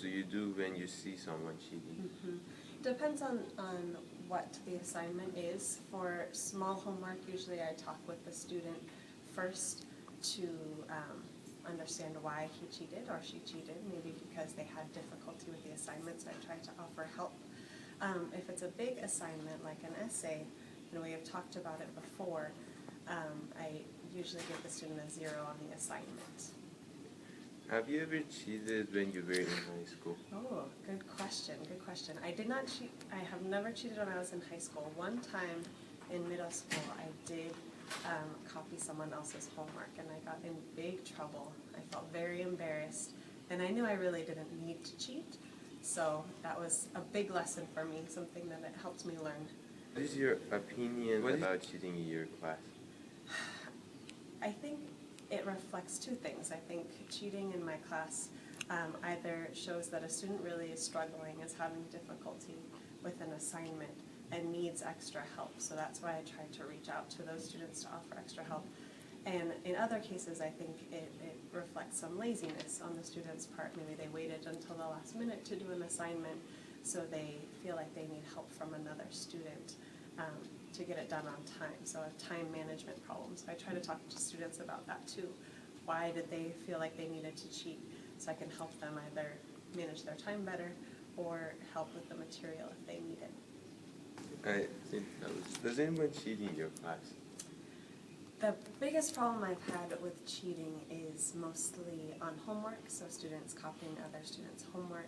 do you do when you see someone cheating? Depends on what the assignment is. For small homework, usually I talk with the student first to understand why he cheated or she cheated, maybe because they had difficulty with the assignment, so I try to offer help. If it's a big assignment like an essay, and we have talked about it before, I usually give the student a 0 on the assignment. Have you ever cheated when you were in high school? Oh, good question, good question. I did not cheat, I have never cheated when I was in high school. One time in middle school, I did copy someone else's homework, and I got in big trouble. I felt very embarrassed, and I knew I really didn't need to cheat, so that was a big lesson for me, something that it helped me learn. What is your opinion about cheating in your class? I think it reflects two things. I think cheating in my class either shows that a student really is struggling, is having difficulty with an assignment, and needs extra help. So that's why I try to reach out to those students to offer extra help. And in other cases, I think it reflects some laziness on the student's part. Maybe they waited until the last minute to do an assignment, so they feel like they need help from another student to get it done on time. So time management problems. I try to talk to students about that too. Why did they feel like they needed to cheat? So I can help them either manage their time better or help with the material if they need it. I think does anyone cheat in your class? The biggest problem I've had with cheating is mostly on homework, so students copying other students' homework,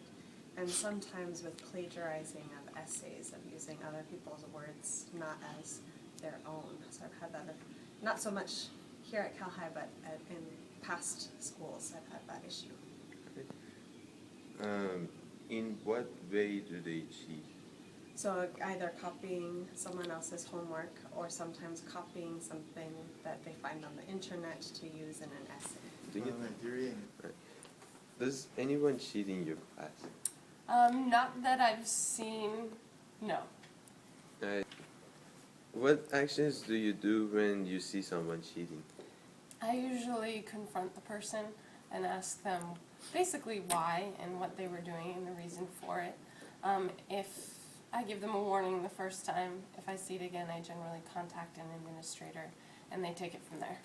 and sometimes with plagiarizing of essays, of using other people's words not as their own. So I've had that, not so much here at Cal High, but in past schools I've had that issue. In what way do they cheat? So either copying someone else's homework or sometimes copying something that they find on the internet to use in an essay. Does anyone cheat in your class? Not that I've seen, no. What actions do you do when you see someone cheating? I usually confront the person and ask them basically why and what they were doing and the reason for it. If I give them a warning the first time, if I see it again, I generally contact an administrator and they take it from there.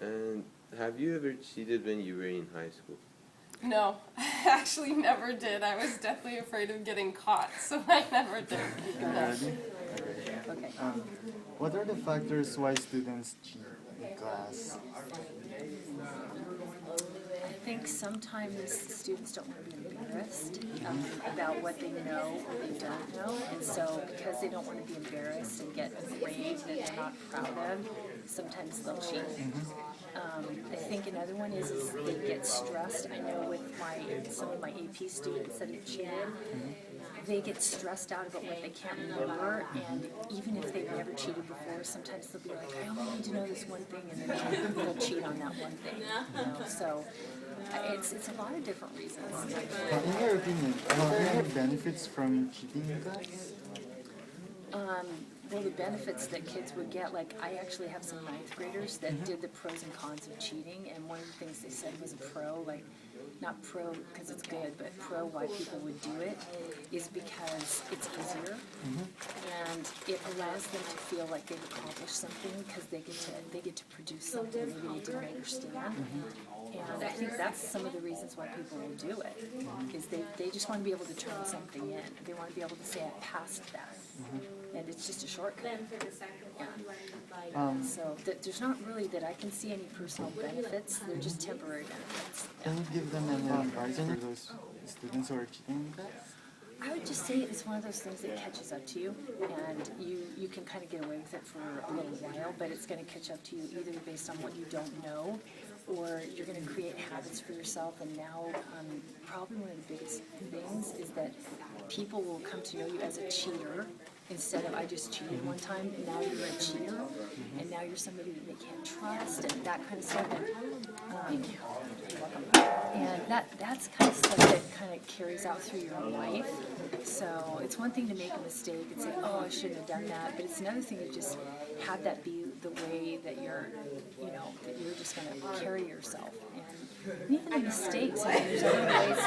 And have you ever cheated when you were in high school? No, I actually never did. I was deathly afraid of getting caught, so I never did. Okay. What are the factors why students cheat in class? I think sometimes students don't want to be embarrassed about what they know or they don't know, and so because they don't want to be embarrassed and get a grade that they're not proud of, sometimes they'll cheat. I think another one is they get stressed. I know with some of my AP students that have cheated, they get stressed out about what they can't remember, and even if they've never cheated before, sometimes they'll be like, I only need to know this one thing, and then they'll cheat on that one thing. So it's a lot of different reasons. In your opinion, are there any benefits from cheating in class? Well, the benefits that kids would get, like I actually have some 9th graders that did the pros and cons of cheating, and one of the things they said was a pro, like not pro because it's good, but pro why people would do it is because it's easier, and it allows them to feel like they've accomplished something because they get to produce something maybe they didn't understand. And I think that's some of the reasons why people will do it, is they just want to be able to turn something in. They want to be able to say, I passed that. And it's just a shortcut. Yeah. So there's not really that I can see any personal benefits. They're just temporary benefits. Can you give them any advice for those students who are cheating in class? I would just say it's one of those things that catches up to you, and you can kind of get away with it for a little while, but it's going to catch up to you either based on what you don't know, or you're going to create habits for yourself. And now probably one of the biggest things is that people will come to know you as a cheater instead of I just cheated one time. Now you're a cheater, and now you're somebody that they can't trust and that kind of stuff. And, you're welcome. And that's kind of stuff that kind of carries out through your life. So it's one thing to make a mistake and say, oh, I shouldn't have done that. But it's another thing to just have that be the way that you're, you know, that you're just going to carry yourself. And even the mistakes, I mean, there's other ways.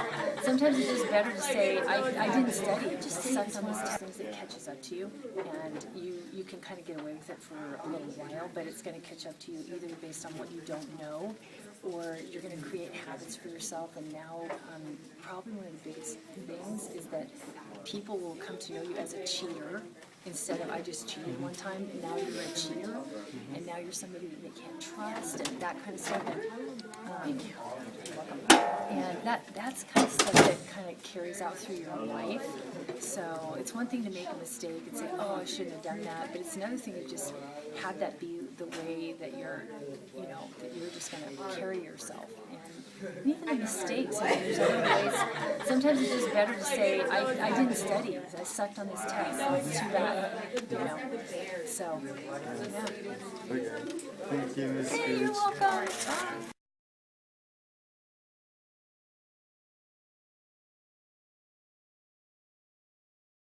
Sometimes it's just better to say, I didn't study, it just sucked on these things that catches up to you. And you can kind of get away with it for a little while, but it's going to catch up to you either based on what you don't know, or you're going to create habits for yourself. And now, probably one of the biggest things is that people will come to know you as a cheater instead of I just cheated one time, and now you're a cheater, and now you're somebody that they can't trust, and that kind of stuff. And that's kind of stuff that kind of carries out through your life. So it's one thing to make a mistake and say, oh, I shouldn't have done that. But it's another thing to just have that be the way that you're, you know, that you're just going to carry yourself. And even the mistakes, I mean, there's other ways. Sometimes it's just better to say, I didn't study, I sucked on this test. It's too bad, you know. So, yeah. Okay. Thank you, Ms. Hey, you're Cruz. welcome. Bye.